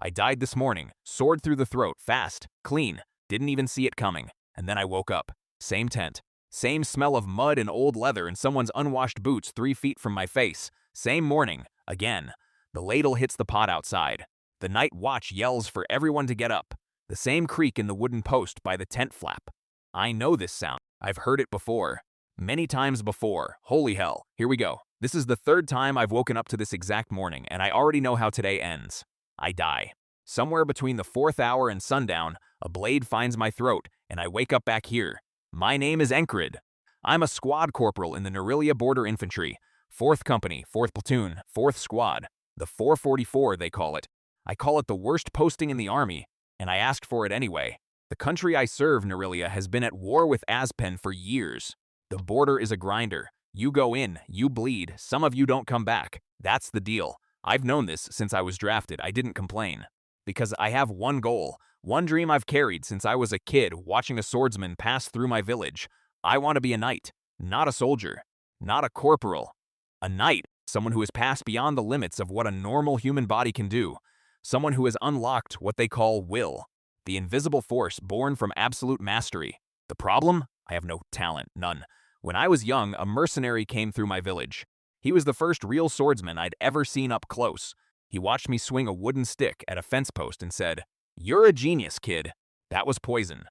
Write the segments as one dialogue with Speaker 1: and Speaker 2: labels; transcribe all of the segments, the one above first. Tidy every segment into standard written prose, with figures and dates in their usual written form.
Speaker 1: I died this morning, sword through the throat, fast, clean, didn't even see it coming. And then I woke up. Same tent. Same smell of mud and old leather and someone's unwashed boots 3 feet from my face. Same morning, again. The ladle hits the pot outside. The night watch yells for everyone to get up. The same creak in the wooden post by the tent flap. I know this sound. I've heard it before. Many times before. Holy hell. Here we go. This is the 3rd time I've woken up to this exact morning, and I already know how today ends. I die. Somewhere between the 4th hour and sundown, a blade finds my throat, and I wake up back here. My name is Enkrid. I'm a squad corporal in the Norelia Border Infantry, 4th Company, 4th Platoon, 4th Squad. The 444, they call it. I call it the worst posting in the army, and I asked for it anyway. The country I serve, Norelia, has been at war with Azpen for years. The border is a grinder. You go in, you bleed, some of you don't come back. That's the deal. I've known this since I was drafted. I didn't complain. Because I have one goal, one dream I've carried since I was a kid watching a swordsman pass through my village. I want to be a knight, not a soldier, not a corporal. A knight, someone who has passed beyond the limits of what a normal human body can do. Someone who has unlocked what they call will, the invisible force born from absolute mastery. The problem? I have no talent, none. When I was young, a mercenary came through my village. He was the first real swordsman I'd ever seen up close. He watched me swing a wooden stick at a fence post and said, "You're a genius, kid." That was poison.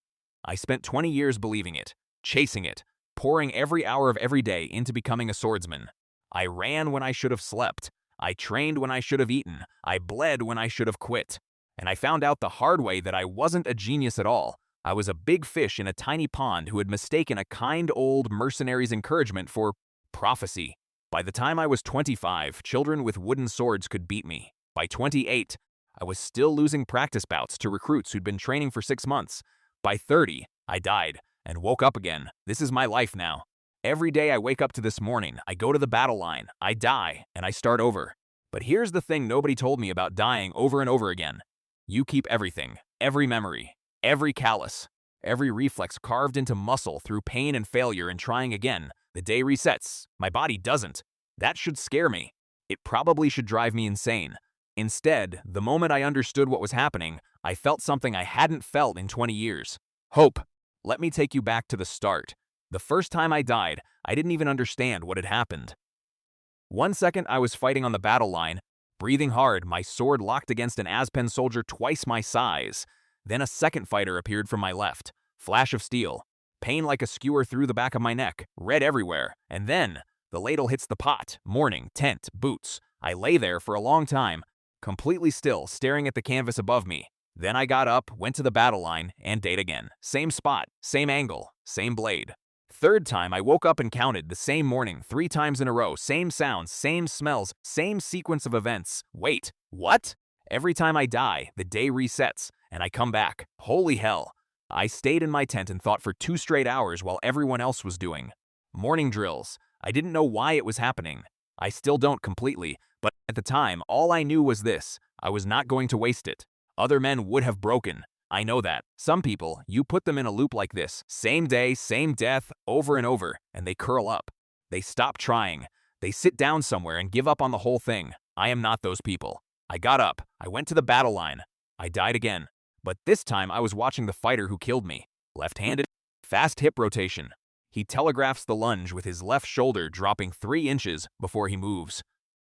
Speaker 1: I spent 20 years believing it, chasing it, pouring every hour of every day into becoming a swordsman. I ran when I should have slept. I trained when I should have eaten. I bled when I should have quit. And I found out the hard way that I wasn't a genius at all. I was a big fish in a tiny pond who had mistaken a kind old mercenary's encouragement for prophecy. By the time I was 25, children with wooden swords could beat me. By 28, I was still losing practice bouts to recruits who'd been training for 6 months. By 30, I died and woke up again. This is my life now. Every day I wake up to this morning, I go to the battle line, I die, and I start over. But here's the thing nobody told me about dying over and over again. You keep everything, every memory, every callus, every reflex carved into muscle through pain and failure and trying again. The day resets. My body doesn't. That should scare me. It probably should drive me insane. Instead, the moment I understood what was happening, I felt something I hadn't felt in 20 years. Hope. Let me take you back to the start. The first time I died, I didn't even understand what had happened. 1 second I was fighting on the battle line, breathing hard, my sword locked against an Azpen soldier twice my size. Then a second fighter appeared from my left. Flash of steel. Pain like a skewer through the back of my neck. Red everywhere. And then, the ladle hits the pot. Morning, tent, boots. I lay there for a long time, completely still, staring at the canvas above me. Then I got up, went to the battle line, and died again. Same spot, same angle, same blade. 3rd time, I woke up and counted the same morning 3 times in a row. Same sounds, same smells, same sequence of events. Wait, what? Every time I die, the day resets, and I come back. Holy hell. I stayed in my tent and thought for 2 straight hours while everyone else was doing morning drills. I didn't know why it was happening. I still don't completely, but at the time, all I knew was this. I was not going to waste it. Other men would have broken. I know that. Some people, you put them in a loop like this, same day, same death, over and over, and they curl up. They stop trying. They sit down somewhere and give up on the whole thing. I am not those people. I got up. I went to the battle line. I died again. But this time I was watching the fighter who killed me. Left-handed, fast hip rotation. He telegraphs the lunge with his left shoulder dropping 3 inches before he moves.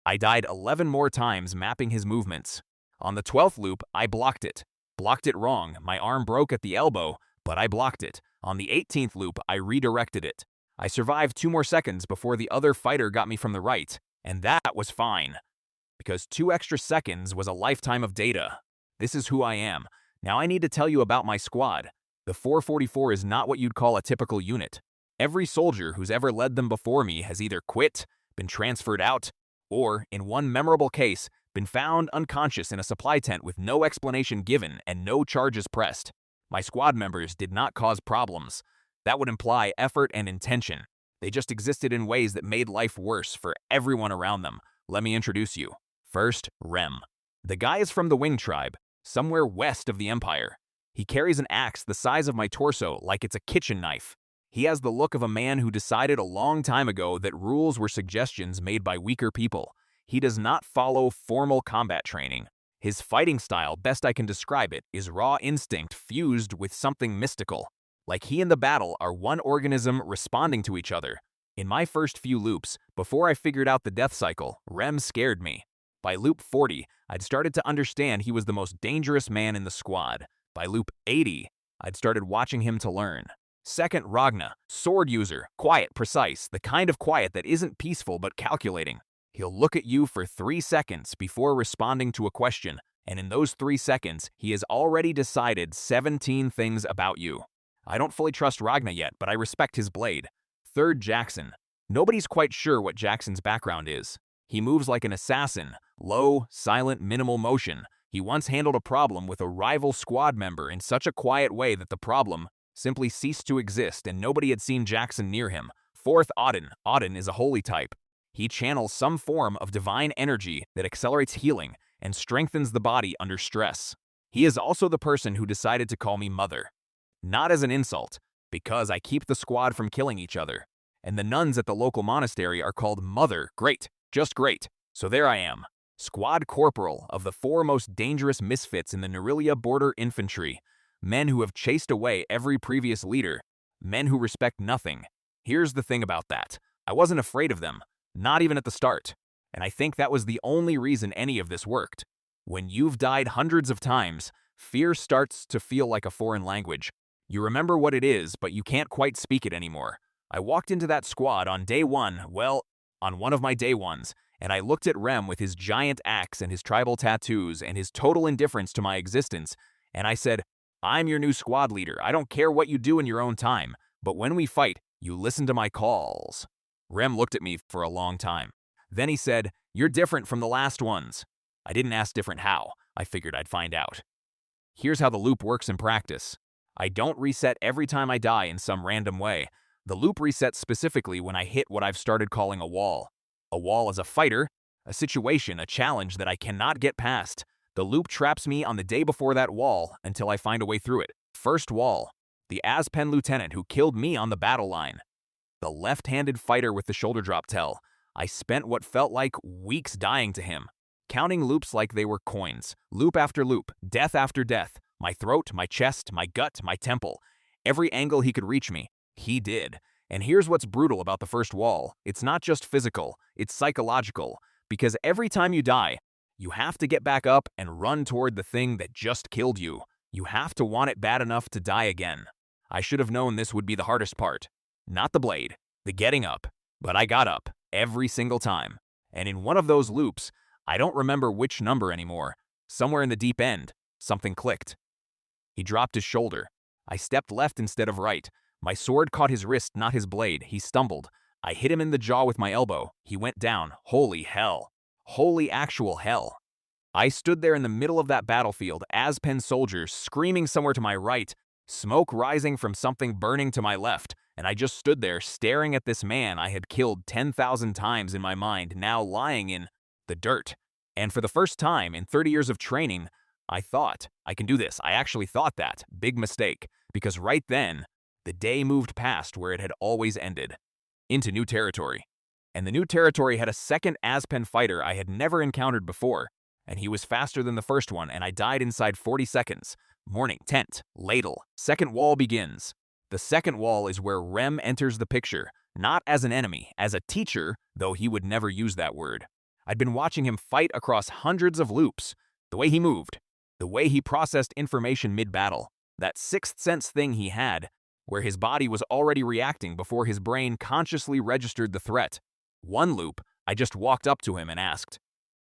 Speaker 1: I died 11 more times mapping his movements. On the 12th loop, I blocked it. Blocked it wrong. My arm broke at the elbow, but I blocked it. On the 18th loop, I redirected it. I survived 2 more seconds before the other fighter got me from the right, and that was fine. Because 2 extra seconds was a lifetime of data. This is who I am. Now I need to tell you about my squad. The 444 is not what you'd call a typical unit. Every soldier who's ever led them before me has either quit, been transferred out, or, in one memorable case, been found unconscious in a supply tent with no explanation given and no charges pressed. My squad members did not cause problems. That would imply effort and intention. They just existed in ways that made life worse for everyone around them. Let me introduce you. First, Rem. The guy is from the Wing tribe, somewhere west of the Empire. He carries an axe the size of my torso like it's a kitchen knife. He has the look of a man who decided a long time ago that rules were suggestions made by weaker people. He does not follow formal combat training. His fighting style, best I can describe it, is raw instinct fused with something mystical. Like he and the battle are one organism responding to each other. In my first few loops, before I figured out the death cycle, Rem scared me. By loop 40, I'd started to understand he was the most dangerous man in the squad. By loop 80, I'd started watching him to learn. Second, Ragna, sword user, quiet, precise, the kind of quiet that isn't peaceful but calculating. He'll look at you for 3 seconds before responding to a question, and in those 3 seconds, he has already decided 17 things about you. I don't fully trust Ragna yet, but I respect his blade. Third, Jackson. Nobody's quite sure what Jackson's background is. He moves like an assassin, low, silent, minimal motion. He once handled a problem with a rival squad member in such a quiet way that the problem simply ceased to exist and nobody had seen Jackson near him. Fourth, Auden. Auden is a holy type. He channels some form of divine energy that accelerates healing and strengthens the body under stress. He is also the person who decided to call me mother. Not as an insult, because I keep the squad from killing each other. And the nuns at the local monastery are called Mother. Great, just great. So there I am, squad corporal of the 4 most dangerous misfits in the Nerelia Border Infantry. Men who have chased away every previous leader. Men who respect nothing. Here's the thing about that. I wasn't afraid of them, not even at the start. And I think that was the only reason any of this worked. When you've died hundreds of times, fear starts to feel like a foreign language. You remember what it is, but you can't quite speak it anymore. I walked into that squad on day 1, well, on one of my day 1s, and I looked at Rem with his giant axe and his tribal tattoos and his total indifference to my existence, and I said, I'm your new squad leader. I don't care what you do in your own time, but when we fight, you listen to my calls. Rem looked at me for a long time. Then he said, you're different from the last ones. I didn't ask different how. I figured I'd find out. Here's how the loop works in practice. I don't reset every time I die in some random way. The loop resets specifically when I hit what I've started calling a wall. A wall is a fighter, a situation, a challenge that I cannot get past. The loop traps me on the day before that wall until I find a way through it. First wall, the Aspen lieutenant who killed me on the battle line. The left-handed fighter with the shoulder drop tell. I spent what felt like weeks dying to him, counting loops like they were coins, loop after loop, death after death. My throat, my chest, my gut, my temple. Every angle he could reach me, he did. And here's what's brutal about the first wall. It's not just physical, it's psychological. Because every time you die, you have to get back up and run toward the thing that just killed you. You have to want it bad enough to die again. I should have known this would be the hardest part. Not the blade, the getting up. But I got up, every single time. And in one of those loops, I don't remember which number anymore. Somewhere in the deep end, something clicked. He dropped his shoulder. I stepped left instead of right. My sword caught his wrist, not his blade. He stumbled. I hit him in the jaw with my elbow. He went down. Holy hell. Holy actual hell. I stood there in the middle of that battlefield, Aspen soldiers screaming somewhere to my right, smoke rising from something burning to my left, and I just stood there staring at this man I had killed 10,000 times in my mind, now lying in the dirt. And for the first time in 30 years of training, I thought, I can do this. I actually thought that. Big mistake. Because right then, the day moved past where it had always ended. Into new territory. And the new territory had a second Aspen fighter I had never encountered before. And he was faster than the first one, and I died inside 40 seconds. Morning, tent, ladle. Second wall begins. The second wall is where Rem enters the picture. Not as an enemy, as a teacher, though he would never use that word. I'd been watching him fight across hundreds of loops. The way he moved. The way he processed information mid-battle, that sixth sense thing he had, where his body was already reacting before his brain consciously registered the threat. One loop, I just walked up to him and asked,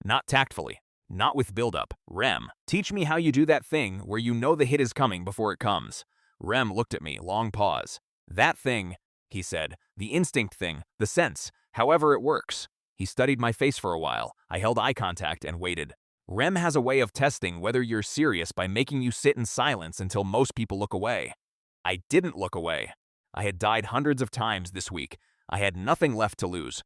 Speaker 1: not tactfully, not with build-up, Rem, teach me how you do that thing where you know the hit is coming before it comes. Rem looked at me, long pause. That thing, he said, the instinct thing, the sense, however it works. He studied my face for a while. I held eye contact and waited. Rem has a way of testing whether you're serious by making you sit in silence until most people look away. I didn't look away. I had died hundreds of times this week. I had nothing left to lose.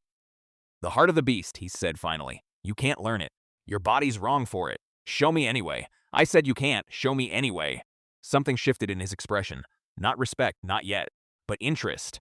Speaker 1: The heart of the beast, he said finally. You can't learn it. Your body's wrong for it. Show me anyway. I said you can't. Show me anyway. Something shifted in his expression. Not respect, not yet, but interest.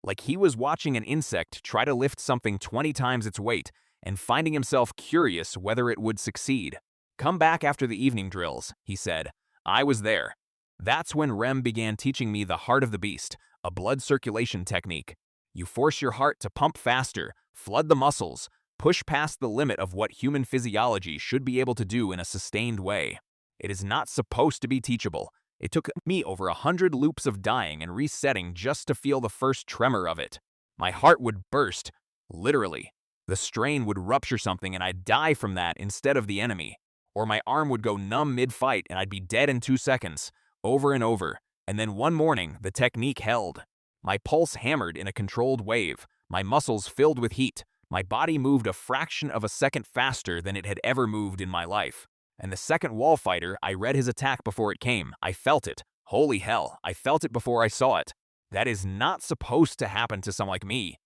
Speaker 1: Like he was watching an insect try to lift something 20 times its weight and finding himself curious whether it would succeed. "Come back after the evening drills," he said. I was there. That's when Rem began teaching me the heart of the beast, a blood circulation technique. You force your heart to pump faster, flood the muscles, push past the limit of what human physiology should be able to do in a sustained way. It is not supposed to be teachable. It took me over 100 loops of dying and resetting just to feel the first tremor of it. My heart would burst, literally. The strain would rupture something and I'd die from that instead of the enemy. Or my arm would go numb mid-fight and I'd be dead in 2 seconds, over and over. And then one morning, the technique held. My pulse hammered in a controlled wave, my muscles filled with heat, my body moved a fraction of a second faster than it had ever moved in my life. And the second wall fighter, I read his attack before it came. I felt it. Holy hell, I felt it before I saw it. That is not supposed to happen to someone like me.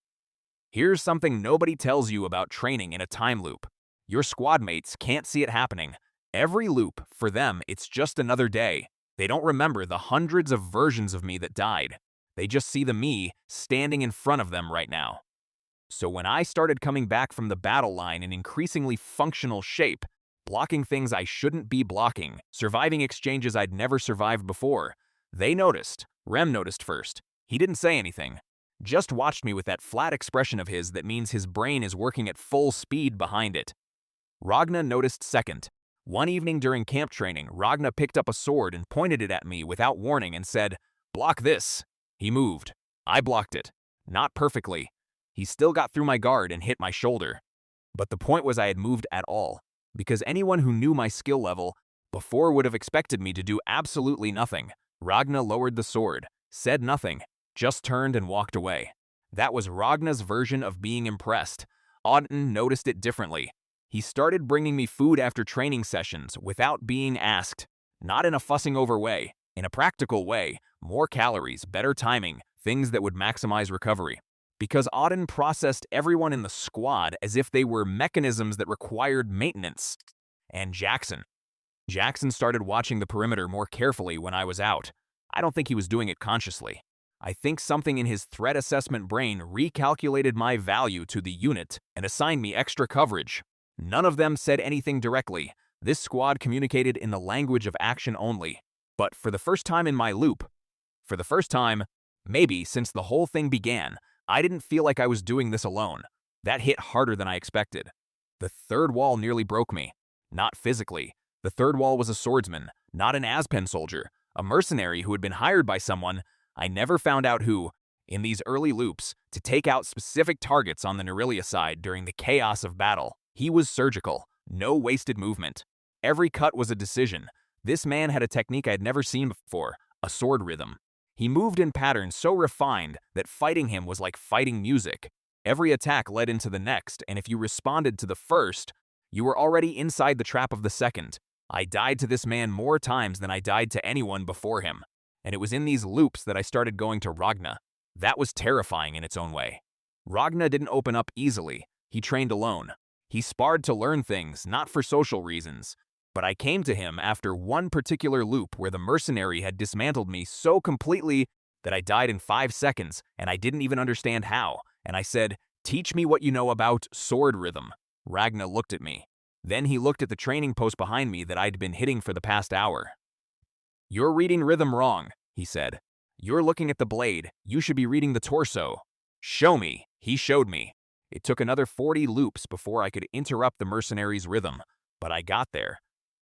Speaker 1: Here's something nobody tells you about training in a time loop. Your squad mates can't see it happening. Every loop, for them, it's just another day. They don't remember the hundreds of versions of me that died. They just see the me standing in front of them right now. So when I started coming back from the battle line in increasingly functional shape, blocking things I shouldn't be blocking, surviving exchanges I'd never survived before, they noticed. Rem noticed first. He didn't say anything. Just watched me with that flat expression of his that means his brain is working at full speed behind it. Ragna noticed second. One evening during camp training, Ragna picked up a sword and pointed it at me without warning and said, "Block this." He moved. I blocked it. Not perfectly. He still got through my guard and hit my shoulder. But the point was I had moved at all, because anyone who knew my skill level before would have expected me to do absolutely nothing. Ragna lowered the sword, said nothing, just turned and walked away. That was Ragna's version of being impressed. Auden noticed it differently. He started bringing me food after training sessions without being asked. Not in a fussing over way, in a practical way, more calories, better timing, things that would maximize recovery. Because Auden processed everyone in the squad as if they were mechanisms that required maintenance. And Jackson started watching the perimeter more carefully when I was out. I don't think he was doing it consciously. I think something in his threat assessment brain recalculated my value to the unit and assigned me extra coverage. None of them said anything directly. This squad communicated in the language of action only. But for the first time in my loop, for the first time, maybe since the whole thing began, I didn't feel like I was doing this alone. That hit harder than I expected. The third wall nearly broke me. Not physically. The third wall was a swordsman, not an Aspen soldier, a mercenary who had been hired by someone, I never found out who, in these early loops, to take out specific targets on the Nerelia side during the chaos of battle. He was surgical, no wasted movement. Every cut was a decision. This man had a technique I'd never seen before, a sword rhythm. He moved in patterns so refined that fighting him was like fighting music. Every attack led into the next, and if you responded to the first, you were already inside the trap of the second. I died to this man more times than I died to anyone before him. And it was in these loops that I started going to Ragna. That was terrifying in its own way. Ragna didn't open up easily. He trained alone. He sparred to learn things, not for social reasons. But I came to him after one particular loop where the mercenary had dismantled me so completely that I died in 5 seconds, and I didn't even understand how. And I said, "Teach me what you know about sword rhythm." Ragna looked at me. Then he looked at the training post behind me that I'd been hitting for the past hour. "You're reading rhythm wrong," he said. "You're looking at the blade. You should be reading the torso." "Show me." He showed me. It took another 40 loops before I could interrupt the mercenary's rhythm, but I got there.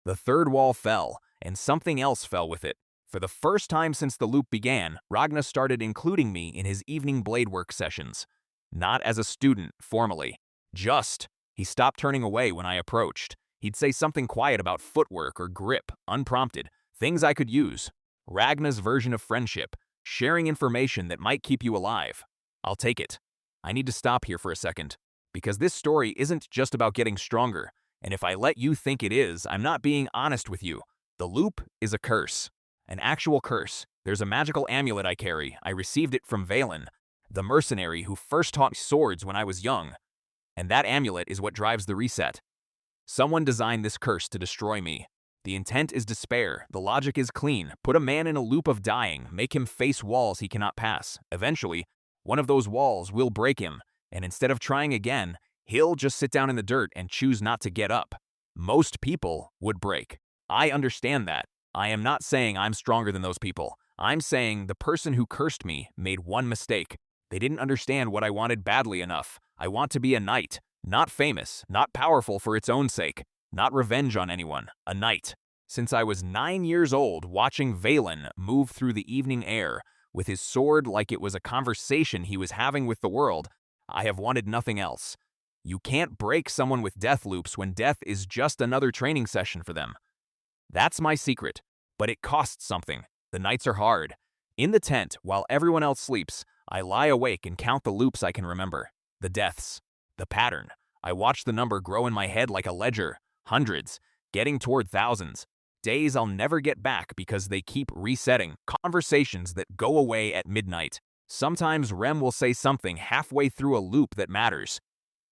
Speaker 1: The third wall fell, and something else fell with it. For the first time since the loop began, Ragna started including me in his evening blade work sessions. Not as a student, formally. Just. He stopped turning away when I approached. He'd say something quiet about footwork or grip, unprompted. Things I could use. Ragna's version of friendship, sharing information that might keep you alive. I'll take it. I need to stop here for a second, because this story isn't just about getting stronger, and if I let you think it is, I'm not being honest with you. The loop is a curse. An actual curse. There's a magical amulet I carry. I received it from Valen, the mercenary who first taught me swords when I was young. And that amulet is what drives the reset. Someone designed this curse to destroy me. The intent is despair. The logic is clean. Put a man in a loop of dying. Make him face walls he cannot pass. Eventually, one of those walls will break him, and instead of trying again, he'll just sit down in the dirt and choose not to get up. Most people would break. I understand that. I am not saying I'm stronger than those people. I'm saying the person who cursed me made one mistake. They didn't understand what I wanted badly enough. I want to be a knight, not famous, not powerful for its own sake, not revenge on anyone, a knight. Since I was 9 years old, watching Valen move through the evening air with his sword like it was a conversation he was having with the world, I have wanted nothing else. You can't break someone with death loops when death is just another training session for them. That's my secret, but it costs something. The nights are hard. In the tent, while everyone else sleeps, I lie awake and count the loops I can remember. The deaths. The pattern. I watch the number grow in my head like a ledger. Hundreds. Getting toward thousands. Days I'll never get back because they keep resetting. Conversations that go away at midnight. Sometimes Rem will say something halfway through a loop that matters.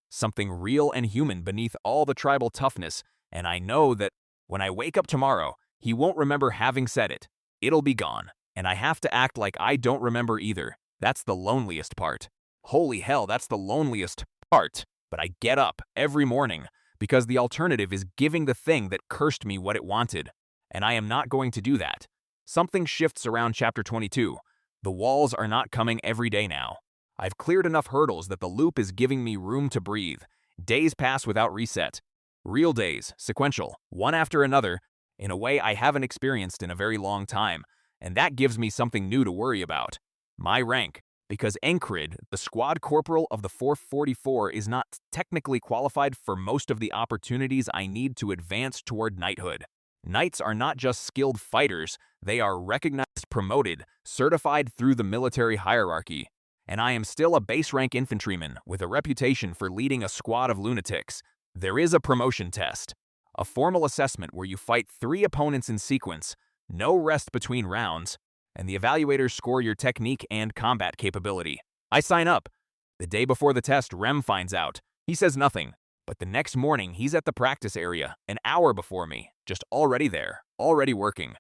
Speaker 1: Something real and human beneath all the tribal toughness, and I know that when I wake up tomorrow, he won't remember having said it. It'll be gone, and I have to act like I don't remember either. That's the loneliest part. Holy hell, that's the loneliest part. But I get up every morning because the alternative is giving the thing that cursed me what it wanted, and I am not going to do that. Something shifts around chapter 22. The walls are not coming every day now. I've cleared enough hurdles that the loop is giving me room to breathe. Days pass without reset. Real days, sequential, one after another, in a way I haven't experienced in a very long time, and that gives me something new to worry about. My rank, because Enkrid, the squad corporal of the 444, is not technically qualified for most of the opportunities I need to advance toward knighthood. Knights are not just skilled fighters, they are recognized, promoted, certified through the military hierarchy. And I am still a base-rank infantryman with a reputation for leading a squad of lunatics. There is a promotion test, a formal assessment where you fight 3 opponents in sequence, no rest between rounds, and the evaluators score your technique and combat capability. I sign up. The day before the test, Rem finds out. He says nothing, but the next morning he's at the practice area, an hour before me, just already there, already working.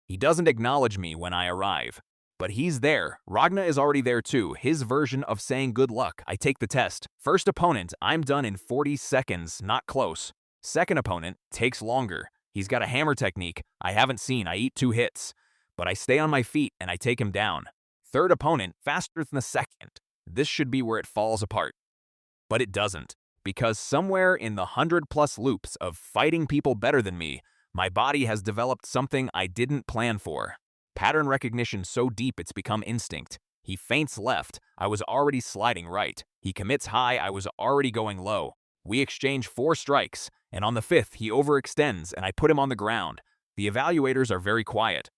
Speaker 1: He doesn't acknowledge me when I arrive. But he's there. Ragna is already there too, his version of saying good luck. I take the test. First opponent, I'm done in 40 seconds, not close. Second opponent takes longer. He's got a hammer technique I haven't seen. I eat 2 hits. But I stay on my feet and I take him down. Third opponent, faster than the second. This should be where it falls apart. But it doesn't, because somewhere in the 100+ loops of fighting people better than me, my body has developed something I didn't plan for. Pattern recognition so deep it's become instinct. He feints left, I was already sliding right. He commits high, I was already going low. We exchange 4 strikes, and on the 5th he overextends and I put him on the ground. The evaluators are very quiet.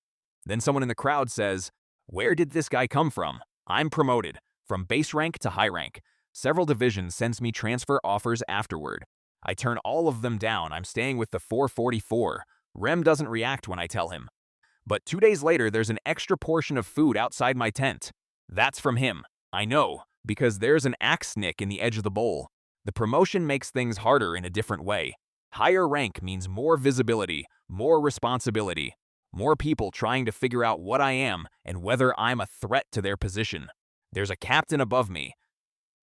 Speaker 1: Then someone in the crowd says, "Where did this guy come from?" I'm promoted, from base rank to high rank. Several divisions sends me transfer offers afterward. I turn all of them down. I'm staying with the 444. Rem doesn't react when I tell him. But 2 days later, there's an extra portion of food outside my tent. That's from him. I know, because there's an axe nick in the edge of the bowl. The promotion makes things harder in a different way. Higher rank means more visibility, more responsibility, more people trying to figure out what I am and whether I'm a threat to their position. There's a captain above me.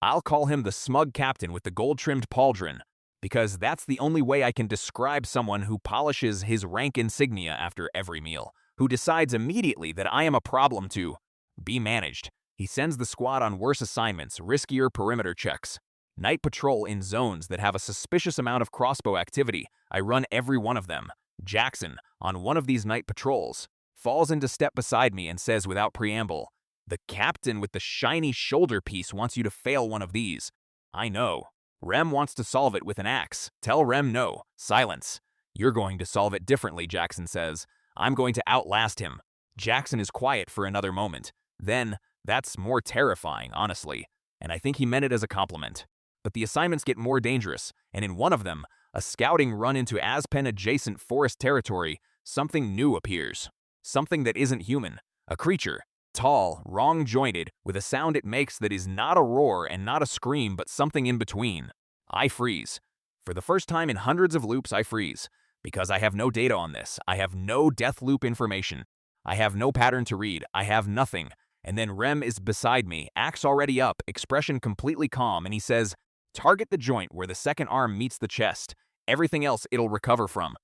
Speaker 1: I'll call him the smug captain with the gold-trimmed pauldron, because that's the only way I can describe someone who polishes his rank insignia after every meal, who decides immediately that I am a problem to be managed. He sends the squad on worse assignments, riskier perimeter checks. Night patrol in zones that have a suspicious amount of crossbow activity. I run every one of them. Jackson, on one of these night patrols, falls into step beside me and says without preamble, "The captain with the shiny shoulder piece wants you to fail one of these." I know. Rem wants to solve it with an axe. Tell Rem no. Silence. "You're going to solve it differently," Jackson says. "I'm going to outlast him." Jackson is quiet for another moment. Then, that's more terrifying, honestly, and I think he meant it as a compliment. But the assignments get more dangerous, and in one of them, a scouting run into Aspen-adjacent forest territory, something new appears. Something that isn't human. A creature. Tall, wrong-jointed, with a sound it makes that is not a roar and not a scream, but something in between. I freeze. For the first time in hundreds of loops, I freeze. Because I have no data on this. I have no death loop information. I have no pattern to read. I have nothing. And then Rem is beside me, axe already up, expression completely calm, and he says, "Target the joint where the second arm meets the chest. Everything else it'll recover from.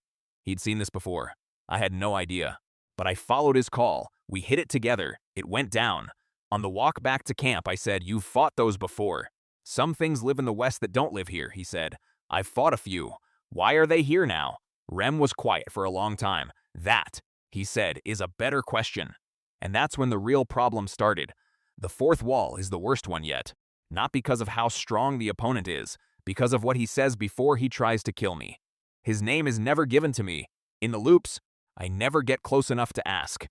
Speaker 1: He'd seen this before. I had no idea. But I followed his call. We hit it together. It went down. On the walk back to camp, I said, "You've fought those before. Some things live in the West that don't live here," he said. "I've fought a few. Why are they here now?" Rem was quiet for a long time. "That," he said, "is a better question." And that's when the real problem started. The fourth wall is the worst one yet. Not because of how strong the opponent is, because of what he says before he tries to kill me. His name is never given to me. In the loops, I never get close enough to ask.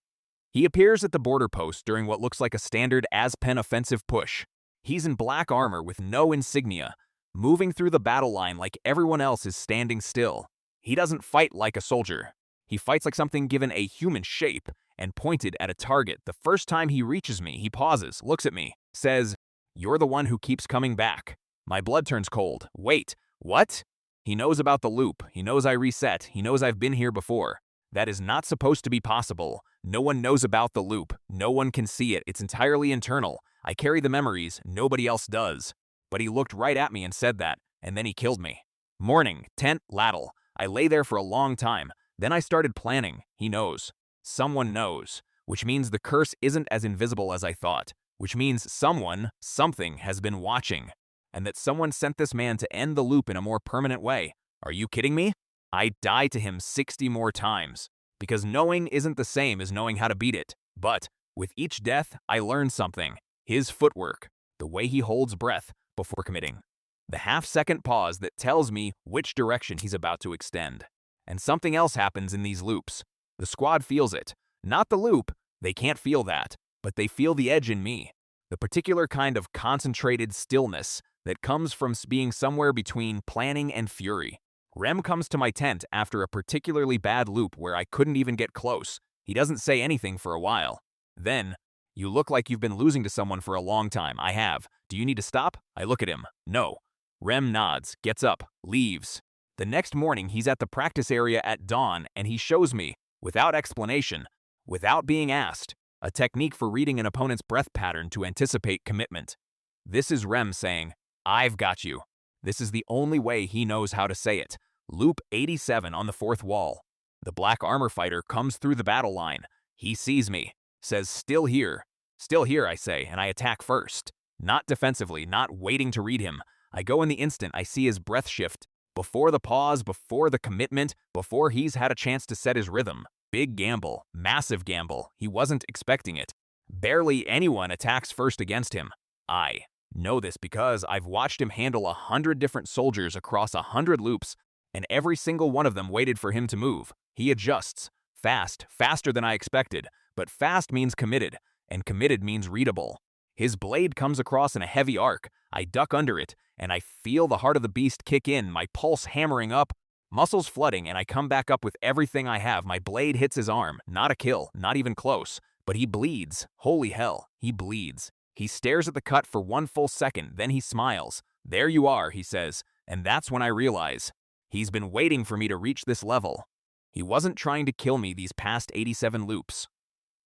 Speaker 1: He appears at the border post during what looks like a standard Aspen offensive push. He's in black armor with no insignia, moving through the battle line like everyone else is standing still. He doesn't fight like a soldier. He fights like something given a human shape and pointed at a target. The first time he reaches me, he pauses, looks at me, says, "You're the one who keeps coming back." My blood turns cold. Wait, what? He knows about the loop. He knows I reset. He knows I've been here before. That is not supposed to be possible. No one knows about the loop. No one can see it. It's entirely internal. I carry the memories. Nobody else does. But he looked right at me and said that, and then he killed me. Morning, tent, ladle. I lay there for a long time. Then I started planning. He knows. Someone knows. Which means the curse isn't as invisible as I thought. Which means someone, something, has been watching. And that someone sent this man to end the loop in a more permanent way. Are you kidding me? I die to him 60 more times. Because knowing isn't the same as knowing how to beat it. But with each death, I learn something. His footwork. The way he holds breath before committing. The half-second pause that tells me which direction he's about to extend. And something else happens in these loops. The squad feels it. Not the loop. They can't feel that. But they feel the edge in me. The particular kind of concentrated stillness that comes from being somewhere between planning and fury. Rem comes to my tent after a particularly bad loop where I couldn't even get close. He doesn't say anything for a while. Then, "You look like you've been losing to someone for a long time." I have. "Do you need to stop?" I look at him. No. Rem nods, gets up, leaves. The next morning, he's at the practice area at dawn, and he shows me, without explanation, without being asked, a technique for reading an opponent's breath pattern to anticipate commitment. This is Rem saying, "I've got you." This is the only way he knows how to say it. Loop 87 on the fourth wall. The black armor fighter comes through the battle line. He sees me, says, "Still here." "Still here," I say, and I attack first. Not defensively, not waiting to read him. I go in the instant I see his breath shift. Before the pause, before the commitment, before he's had a chance to set his rhythm. Big gamble, massive gamble. He wasn't expecting it. Barely anyone attacks first against him. I know this because I've watched him handle 100 different soldiers across 100 loops, and every single one of them waited for him to move. He adjusts. Fast, faster than I expected, but fast means committed, and committed means readable. His blade comes across in a heavy arc. I duck under it, and I feel the heart of the beast kick in, my pulse hammering up, muscles flooding, and I come back up with everything I have. My blade hits his arm. Not a kill, not even close. But he bleeds. Holy hell, he bleeds. He stares at the cut for 1 full second, then he smiles. "There you are," he says, and that's when I realize. He's been waiting for me to reach this level. He wasn't trying to kill me these past 87 loops.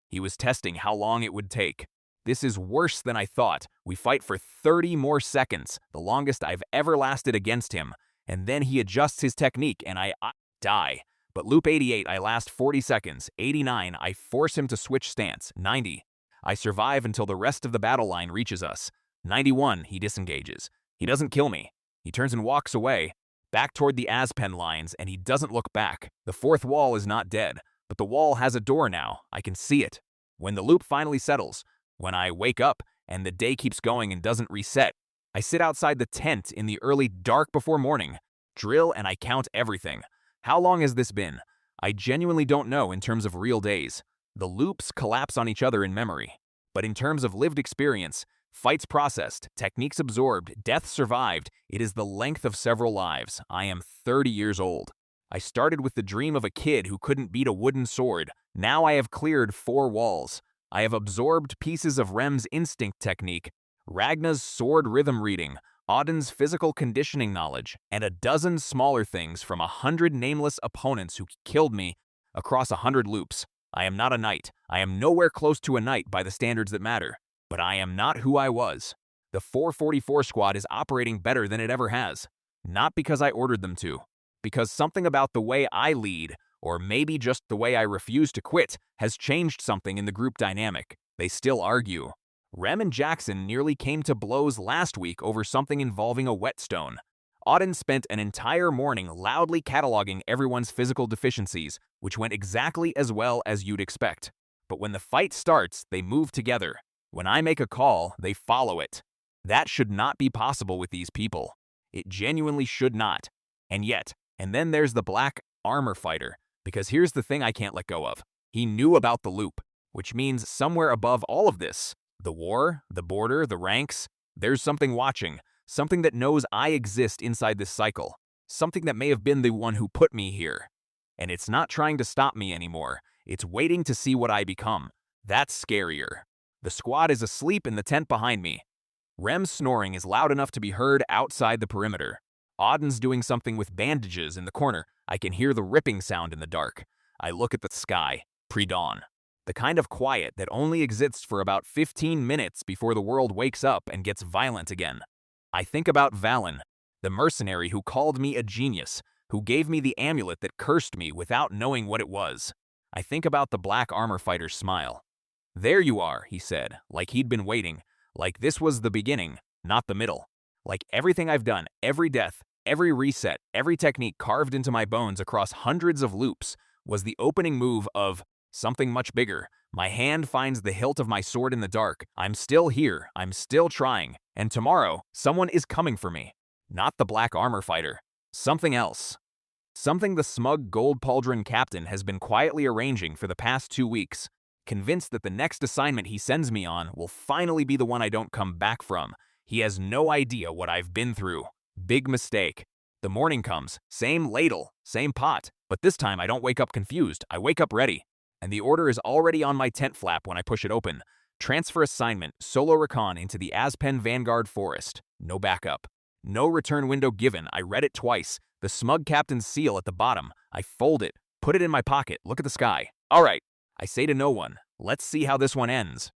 Speaker 1: He was testing how long it would take. This is worse than I thought. We fight for 30 more seconds, the longest I've ever lasted against him, and then he adjusts his technique and I die. But loop 88, I last 40 seconds. 89, I force him to switch stance. 90, I survive until the rest of the battle line reaches us. 91, he disengages. He doesn't kill me. He turns and walks away, back toward the Aspen lines, and he doesn't look back. The fourth wall is not dead, but the wall has a door now. I can see it. When the loop finally settles, when I wake up and the day keeps going and doesn't reset, I sit outside the tent in the early dark before morning, drill, and I count everything. How long has this been? I genuinely don't know in terms of real days. The loops collapse on each other in memory. But in terms of lived experience, fights processed, techniques absorbed, death survived, it is the length of several lives. I am 30 years old. I started with the dream of a kid who couldn't beat a wooden sword. Now I have cleared 4 walls. I have absorbed pieces of Rem's instinct technique, Ragna's sword rhythm reading, Auden's physical conditioning knowledge, and a dozen smaller things from 100 nameless opponents who killed me across 100 loops. I am not a knight. I am nowhere close to a knight by the standards that matter. But I am not who I was. The 444 squad is operating better than it ever has. Not because I ordered them to, because something about the way I lead, or maybe just the way I refuse to quit, has changed something in the group dynamic. They still argue. Rem and Jackson nearly came to blows last week over something involving a whetstone. Auden spent an entire morning loudly cataloging everyone's physical deficiencies, which went exactly as well as you'd expect. But when the fight starts, they move together. When I make a call, they follow it. That should not be possible with these people. It genuinely should not. And yet, and then there's the black armor fighter, because here's the thing I can't let go of. He knew about the loop, which means somewhere above all of this, the war, the border, the ranks, there's something watching, something that knows I exist inside this cycle, something that may have been the one who put me here. And it's not trying to stop me anymore, it's waiting to see what I become. That's scarier. The squad is asleep in the tent behind me. Rem's snoring is loud enough to be heard outside the perimeter. Auden's doing something with bandages in the corner. I can hear the ripping sound in the dark. I look at the sky, pre-dawn. The kind of quiet that only exists for about 15 minutes before the world wakes up and gets violent again. I think about Valen, the mercenary who called me a genius, who gave me the amulet that cursed me without knowing what it was. I think about the black armor fighter's smile. "There you are," he said, like he'd been waiting, like this was the beginning, not the middle. Like everything I've done, every death, every reset, every technique carved into my bones across hundreds of loops, was the opening move of something much bigger. My hand finds the hilt of my sword in the dark. I'm still here, I'm still trying, and tomorrow, someone is coming for me. Not the black armor fighter. Something else. Something the smug gold pauldron captain has been quietly arranging for the past 2 weeks. Convinced that the next assignment he sends me on will finally be the one I don't come back from. He has no idea what I've been through. Big mistake. The morning comes, same ladle, same pot, but this time I don't wake up confused, I wake up ready. And the order is already on my tent flap when I push it open. Transfer assignment, solo recon into the Aspen Vanguard Forest. No backup. No return window given, I read it twice. The smug captain's seal at the bottom. I fold it, put it in my pocket, look at the sky. All right. I say to no one, let's see how this one ends.